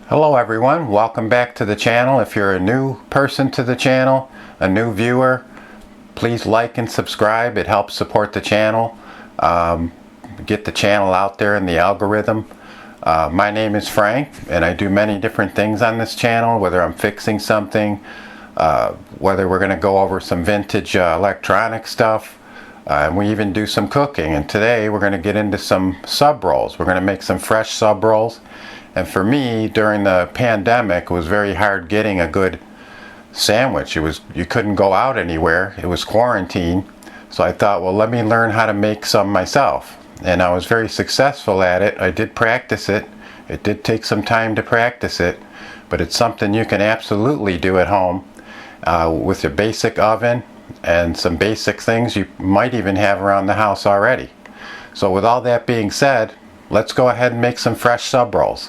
Hello everyone, welcome back to the channel. If you're a new person to the channel, a new viewer, please like and subscribe. It helps support the channel, get the channel out there in the algorithm. My name is Frank and I do many different things on this channel, whether I'm fixing something, whether we're going to go over some vintage electronic stuff, and we even do some cooking. And today we're going to get into some sub rolls. We're going to make some fresh sub rolls. And for me, during the pandemic, it was very hard getting a good sandwich. You couldn't go out anywhere. It was quarantine. So I thought, well, let me learn how to make some myself. And I was very successful at it. I did practice it. It did take some time to practice it, but it's something you can absolutely do at home with a basic oven and some basic things you might even have around the house already. So with all that being said, let's go ahead and make some fresh sub rolls.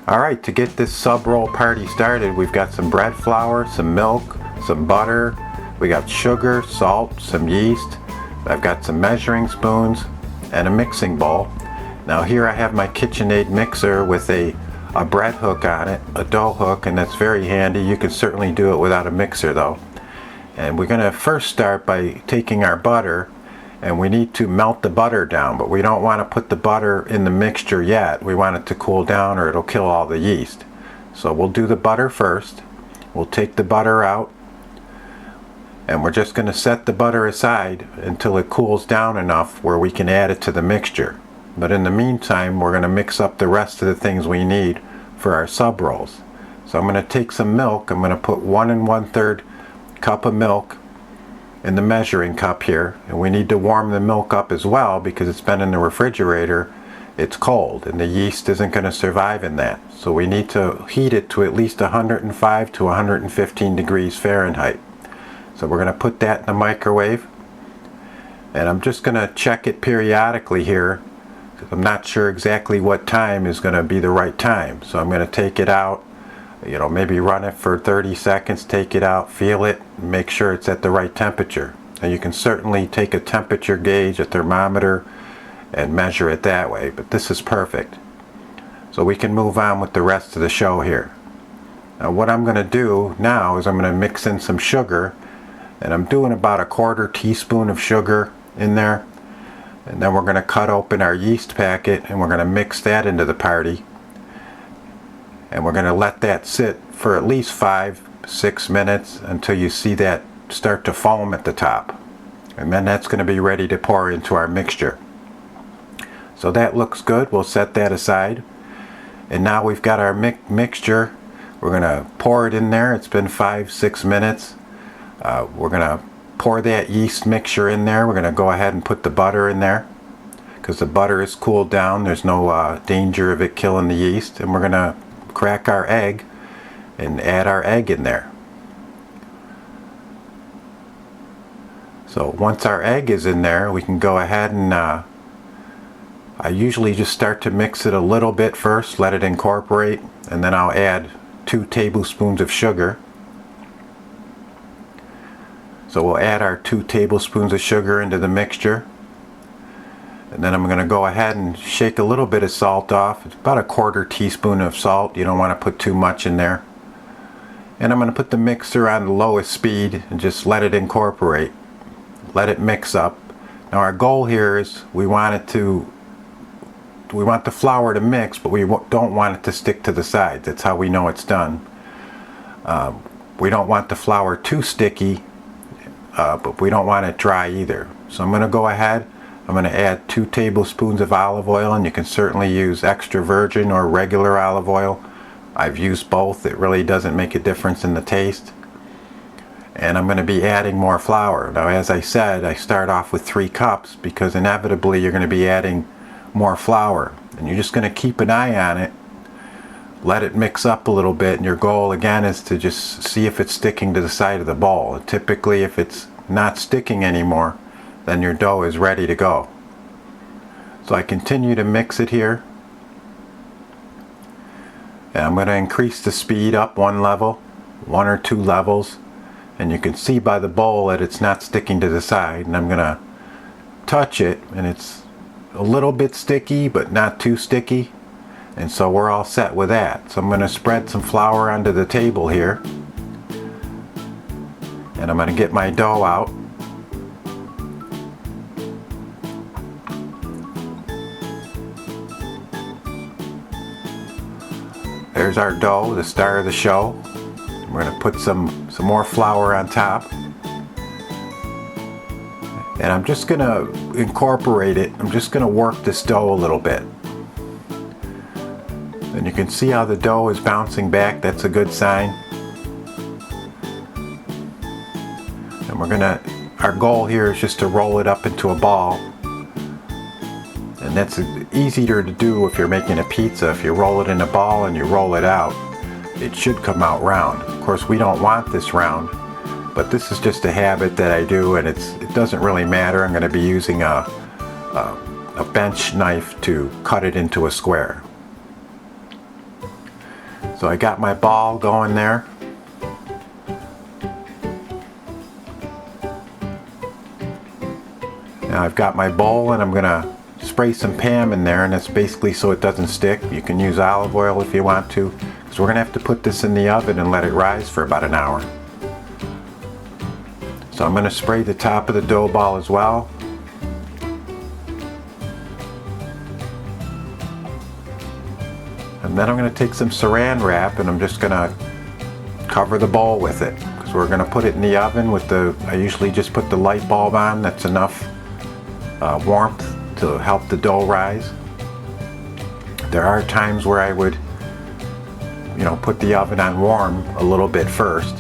Alright, to get this sub roll party started, we've got some bread flour, some milk, some butter, we got sugar, salt, some yeast, I've got some measuring spoons, and a mixing bowl. Now here I have my KitchenAid mixer with a bread hook on it, a dough hook, and that's very handy. You can certainly do it without a mixer though. And we're going to first start by taking our butter, and we need to melt the butter down, but we don't want to put the butter in the mixture yet. We want it to cool down or it'll kill all the yeast. So we'll do the butter first. We'll take the butter out, and we're just going to set the butter aside until it cools down enough where we can add it to the mixture. But in the meantime, we're going to mix up the rest of the things we need for our sub rolls. So I'm going to take some milk. I'm going to put 1 1/3 cup of milk in the measuring cup here, and we need to warm the milk up as well because it's been in the refrigerator. It's cold and the yeast isn't going to survive in that, so we need to heat it to at least 105 to 115 degrees Fahrenheit. So we're going to put that in the microwave, and I'm just going to check it periodically here because I'm not sure exactly what time is going to be the right time. So I'm going to take it out, maybe run it for 30 seconds, take it out, feel it, make sure it's at the right temperature. And you can certainly take a temperature gauge, a thermometer, and measure it that way, but this is perfect. So we can move on with the rest of the show here. Now what I'm going to do now is I'm going to mix in some sugar, and I'm doing about 1/4 teaspoon of sugar in there. And then we're going to cut open our yeast packet and we're going to mix that into the party. And we're going to let that sit for at least 5-6 minutes until you see that start to foam at the top. And then that's going to be ready to pour into our mixture. So that looks good. We'll set that aside. And now we've got our mixture. We're going to pour it in there. It's been 5-6 minutes. We're going to pour that yeast mixture in there. We're going to go ahead and put the butter in there because the butter is cooled down. There's no danger of it killing the yeast. And we're going to crack our egg and add our egg in there. So once our egg is in there, we can go ahead and I usually just start to mix it a little bit first, let it incorporate, and then I'll add 2 tablespoons of sugar. So we'll add our 2 tablespoons of sugar into the mixture. And then I'm going to go ahead and shake a little bit of salt off. It's about 1/4 teaspoon of salt. You don't want to put too much in there. And I'm going to put the mixer on the lowest speed and just let it incorporate. Let it mix up. Now our goal here is we want the flour to mix, but we don't want it to stick to the sides. That's how we know it's done. We don't want the flour too sticky, but we don't want it dry either. So I'm going to go ahead. I'm going to add 2 tablespoons of olive oil, and you can certainly use extra virgin or regular olive oil. I've used both. It really doesn't make a difference in the taste. And I'm going to be adding more flour. Now as I said, I start off with 3 cups because inevitably you're going to be adding more flour. And you're just going to keep an eye on it. Let it mix up a little bit, and your goal again is to just see if it's sticking to the side of the bowl. Typically if it's not sticking anymore, then your dough is ready to go. So I continue to mix it here. And I'm going to increase the speed up 1 level, 1 or 2 levels. And you can see by the bowl that it's not sticking to the side. And I'm going to touch it, and it's a little bit sticky, but not too sticky. And so we're all set with that. So I'm going to spread some flour onto the table here. And I'm going to get my dough out. There's our dough, the star of the show. We're going to put some more flour on top. And I'm just going to incorporate it. I'm just going to work this dough a little bit. And you can see how the dough is bouncing back. That's a good sign. And our goal here is just to roll it up into a ball. And that's easier to do if you're making a pizza. If you roll it in a ball and you roll it out, it should come out round. Of course, we don't want this round, but this is just a habit that I do, and it doesn't really matter. I'm going to be using a bench knife to cut it into a square. So I got my ball going there. Now I've got my bowl, and I'm going to spray some Pam in there, and that's basically so it doesn't stick. You can use olive oil if you want to, because we're going to have to put this in the oven and let it rise for about an hour. So I'm going to spray the top of the dough ball as well. And then I'm going to take some saran wrap, and I'm just going to cover the bowl with it, because we're going to put it in the oven with I usually just put the light bulb on. That's enough warmth to help the dough rise. There are times where I would, put the oven on warm a little bit first.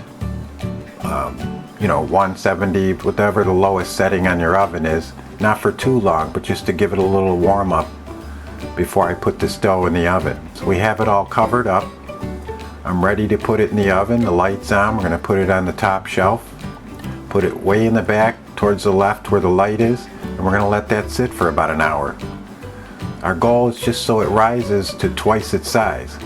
170, whatever the lowest setting on your oven is. Not for too long, but just to give it a little warm up before I put this dough in the oven. So we have it all covered up. I'm ready to put it in the oven. The light's on. We're going to put it on the top shelf. Put it way in the back towards the left where the light is. And we're going to let that sit for about an hour. Our goal is just so it rises to twice its size.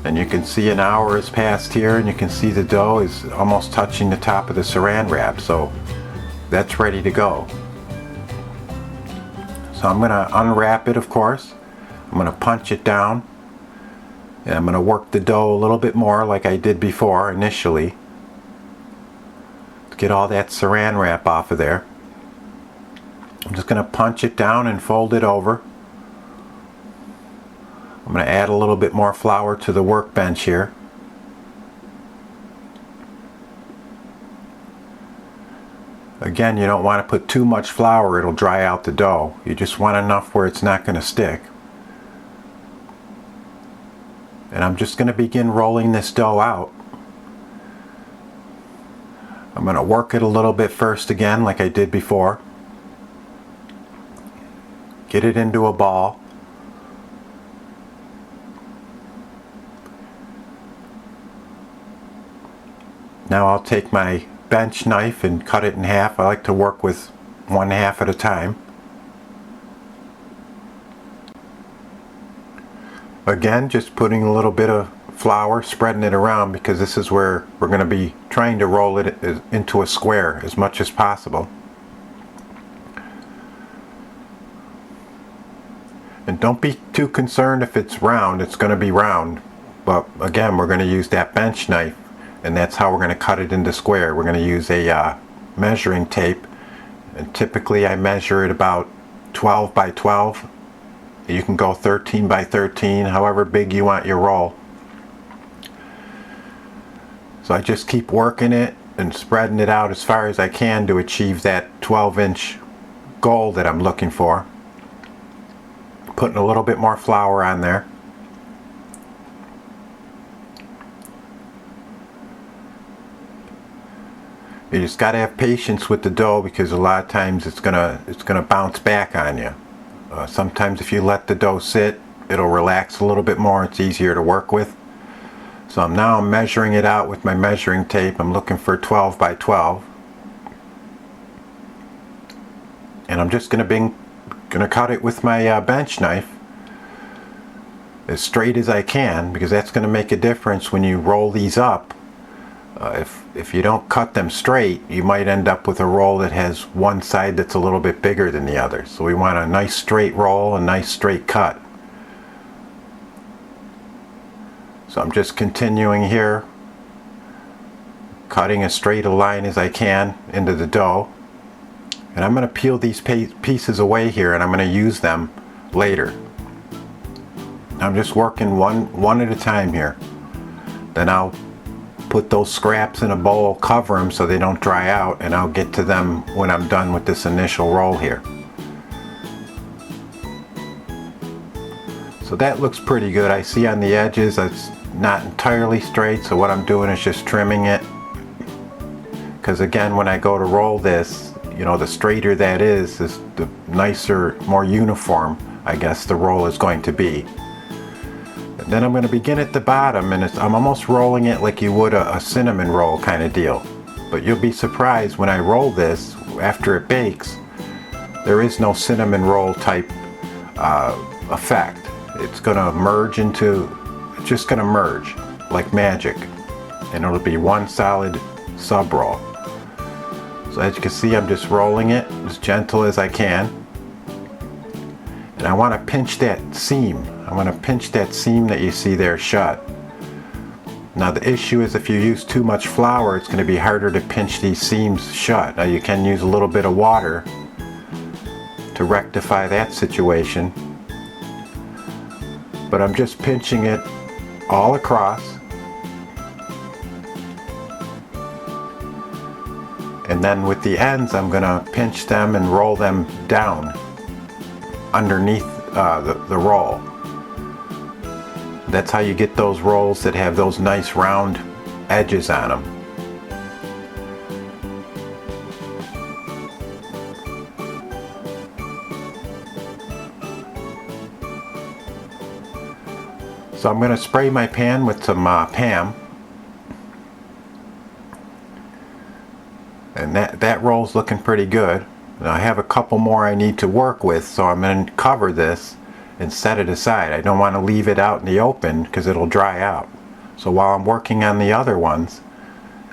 And you can see an hour has passed here, and you can see the dough is almost touching the top of the saran wrap. So that's ready to go. So I'm going to unwrap it, of course. I'm going to punch it down. And I'm going to work the dough a little bit more like I did before initially. To get all that saran wrap off of there. I'm just going to punch it down and fold it over. I'm going to add a little bit more flour to the workbench here. Again, you don't want to put too much flour, it'll dry out the dough. You just want enough where it's not going to stick. And I'm just going to begin rolling this dough out. I'm going to work it a little bit first again like I did before. Get it into a ball. Now I'll take my bench knife and cut it in half. I like to work with 1/2 at a time. Again, just putting a little bit of flour, spreading it around, because this is where we're going to be trying to roll it into a square as much as possible. And don't be too concerned if it's round. It's going to be round. But again, we're going to use that bench knife, and that's how we're going to cut it into square. We're going to use a measuring tape, and typically I measure it about 12 by 12. You can go 13 by 13, however big you want your roll. So I just keep working it and spreading it out as far as I can to achieve that 12-inch goal that I'm looking for. Putting a little bit more flour on there. You just got to have patience with the dough, because a lot of times it's gonna bounce back on you. Sometimes if you let the dough sit, it'll relax a little bit more. It's easier to work with. So I'm measuring it out with my measuring tape. I'm looking for 12 by 12. And I'm just going to cut it with my bench knife as straight as I can, because that's going to make a difference when you roll these up. If you don't cut them straight, you might end up with a roll that has one side that's a little bit bigger than the other. So we want a nice straight roll, a nice straight cut. So I'm just continuing here, cutting as straight a line as I can into the dough. And I'm going to peel these pieces away here, and I'm going to use them later. I'm just working one at a time here. Then I'll put those scraps in a bowl, cover them so they don't dry out, and I'll get to them when I'm done with this initial roll here. So that looks pretty good. I see on the edges that's not entirely straight, so what I'm doing is just trimming it. Because again, when I go to roll this, you know, the straighter that is the nicer, more uniform, I guess, the roll is going to be. And then I'm going to begin at the bottom, and I'm almost rolling it like you would a cinnamon roll kind of deal. But you'll be surprised when I roll this, after it bakes, there is no cinnamon roll type effect. It's going to merge into, it's just going to merge like magic, and it'll be one solid sub roll. So as you can see, I'm just rolling it as gentle as I can. And I want to pinch that seam. I want to pinch that seam that you see there shut. Now the issue is if you use too much flour, it's going to be harder to pinch these seams shut. Now you can use a little bit of water to rectify that situation. But I'm just pinching it all across. And then with the ends, I'm going to pinch them and roll them down underneath the roll. That's how you get those rolls that have those nice round edges on them. So I'm going to spray my pan with some Pam. And that roll's looking pretty good. Now I have a couple more I need to work with, so I'm going to cover this and set it aside. I don't want to leave it out in the open because it'll dry out. So while I'm working on the other ones,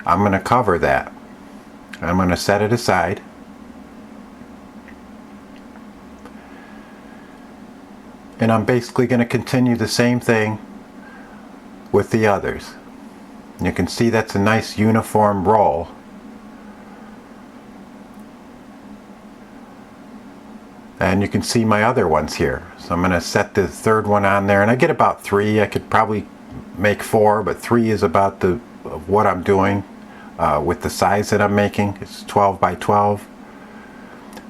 I'm going to cover that. I'm going to set it aside. And I'm basically going to continue the same thing with the others. You can see that's a nice uniform roll. And you can see my other ones here. So I'm going to set the third one on there, and I get about 3. I could probably make 4, but 3 is about what I'm doing with the size that I'm making. It's 12 by 12.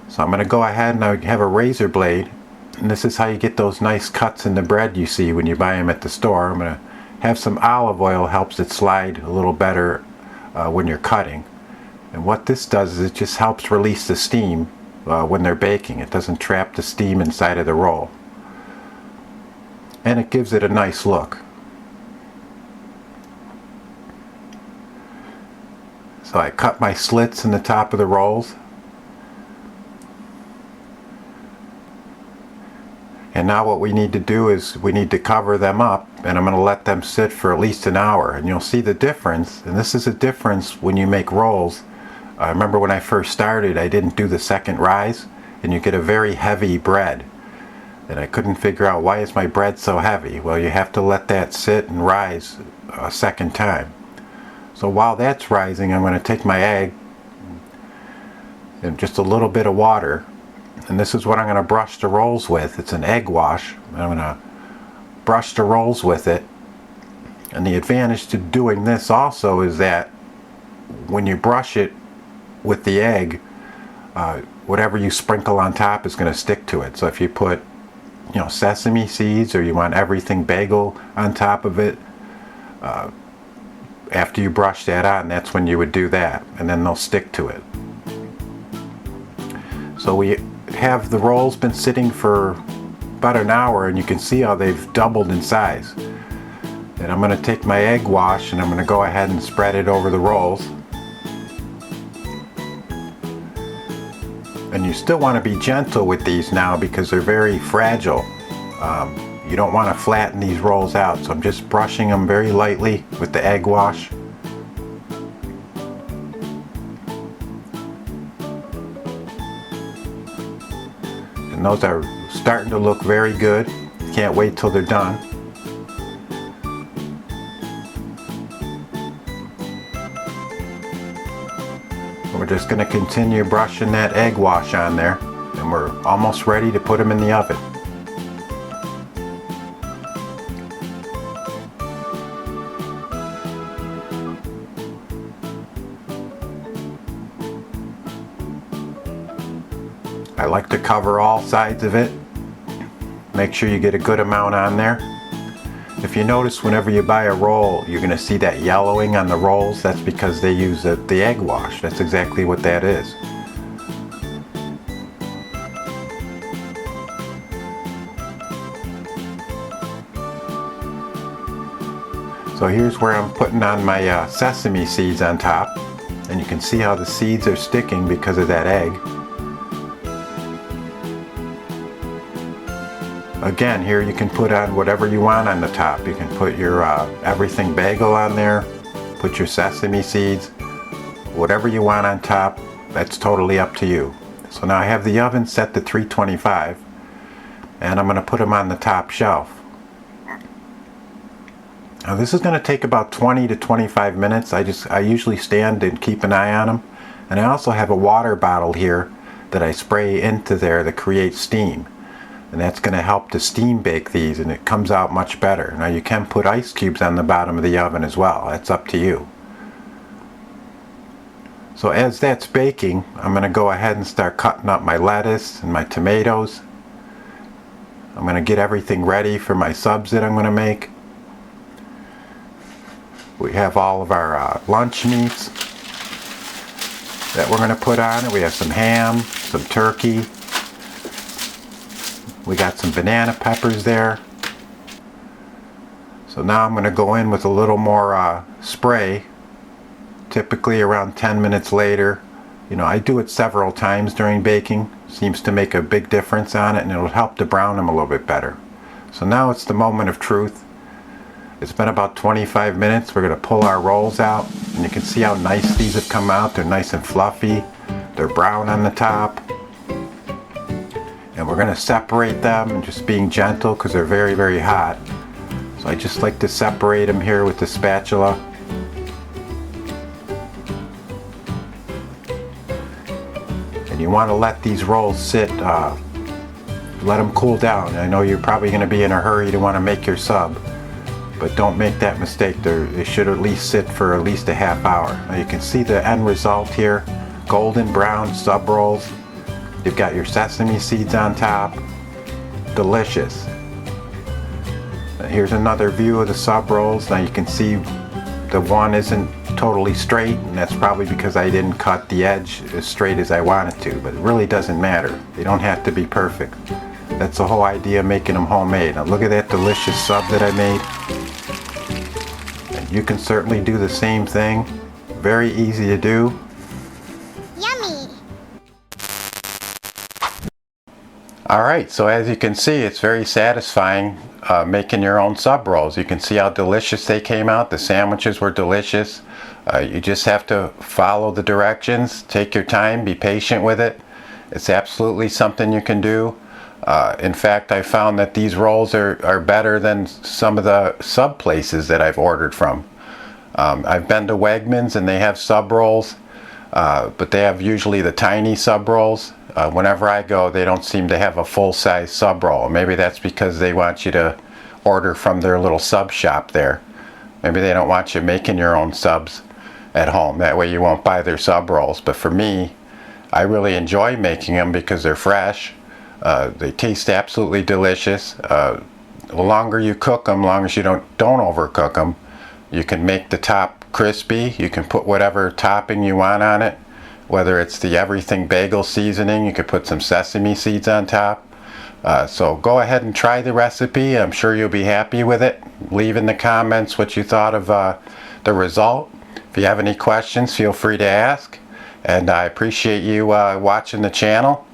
So I'm going to go ahead and I have a razor blade, and this is how you get those nice cuts in the bread you see when you buy them at the store. I'm going to have some olive oil, helps it slide a little better when you're cutting. And what this does is it just helps release the steam when they're baking. It doesn't trap the steam inside of the roll. And it gives it a nice look. So I cut my slits in the top of the rolls. And now what we need to do is we need to cover them up, and I'm going to let them sit for at least an hour. And you'll see the difference, and this is a difference when you make rolls. I remember when I first started, I didn't do the second rise, and you get a very heavy bread. And I couldn't figure out, why is my bread so heavy? Well, you have to let that sit and rise a second time. So while that's rising, I'm going to take my egg and just a little bit of water, and this is what I'm going to brush the rolls with. It's an egg wash. I'm going to brush the rolls with it. And the advantage to doing this also is that when you brush it with the egg, whatever you sprinkle on top is going to stick to it. So if you put, sesame seeds, or you want everything bagel on top of it, after you brush that on, that's when you would do that, and then they'll stick to it. So we have the rolls been sitting for about an hour, and you can see how they've doubled in size. And I'm going to take my egg wash and I'm going to go ahead and spread it over the rolls. And you still want to be gentle with these now because they're very fragile. You don't want to flatten these rolls out, so I'm just brushing them very lightly with the egg wash. And those are starting to look very good. Can't wait till they're done. we're just going to continue brushing that egg wash on there, and we're almost ready to put them in the oven. I like to cover all sides of it. Make sure you get a good amount on there. If you notice, whenever you buy a roll, you're going to see that yellowing on the rolls. That's because they use the egg wash. That's exactly what that is. So here's where I'm putting on my sesame seeds on top. And you can see how the seeds are sticking because of that egg. Again, here you can put on whatever you want on the top. You can put your everything bagel on there, put your sesame seeds, whatever you want on top. That's totally up to you. So now I have the oven set to 325, and I'm going to put them on the top shelf. Now this is going to take about 20 to 25 minutes. I usually stand and keep an eye on them. And I also have a water bottle here that I spray into there to create steam. And that's going to help to steam bake these, and it comes out much better. Now you can put ice cubes on the bottom of the oven as well. That's up to you. So as that's baking, I'm going to go ahead and start cutting up my lettuce and my tomatoes. I'm going to get everything ready for my subs that I'm going to make. We have all of our lunch meats that we're going to put on it. We have some ham, some turkey. We got some banana peppers there. So now I'm going to go in with a little more spray, typically around 10 minutes later. You know, I do it several times during baking. Seems to make a big difference on it, and it'll help to brown them a little bit better. So now it's the moment of truth. It's been about 25 minutes. We're going to pull our rolls out, and you can see how nice these have come out. They're nice and fluffy. They're brown on the top. And we're going to separate them, and just being gentle because they're very, very hot. So I just like to separate them here with the spatula. And you want to let these rolls sit, let them cool down. I know you're probably going to be in a hurry to want to make your sub, but don't make that mistake. They should at least sit for at least a half hour. Now you can see the end result here, golden brown sub rolls. You've got your sesame seeds on top. Delicious. Here's another view of the sub rolls. Now you can see the one isn't totally straight, and that's probably because I didn't cut the edge as straight as I wanted to, but it really doesn't matter. They don't have to be perfect. That's the whole idea of making them homemade. Now look at that delicious sub that I made. And you can certainly do the same thing. Very easy to do. Alright, so as you can see, it's very satisfying making your own sub rolls. You can see how delicious they came out. The sandwiches were delicious. You just have to follow the directions, take your time, be patient with it. It's absolutely something you can do. In fact, I found that these rolls are better than some of the sub places that I've ordered from. I've been to Wegmans and they have sub rolls, but they have usually the tiny sub rolls. Whenever I go, they don't seem to have a full-size sub roll. Maybe that's because they want you to order from their little sub shop there. Maybe they don't want you making your own subs at home. That way you won't buy their sub rolls. But for me, I really enjoy making them because they're fresh. They taste absolutely delicious. The longer you cook them, long as you don't overcook them, you can make the top crispy. You can put whatever topping you want on it. Whether it's the everything bagel seasoning, you could put some sesame seeds on top. So go ahead and try the recipe. I'm sure you'll be happy with it. Leave in the comments what you thought of the result. If you have any questions, feel free to ask. And I appreciate you watching the channel.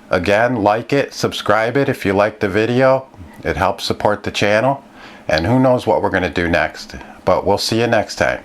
Again, like it, subscribe it if you like the video. It helps support the channel. And who knows what we're going to do next. But we'll see you next time.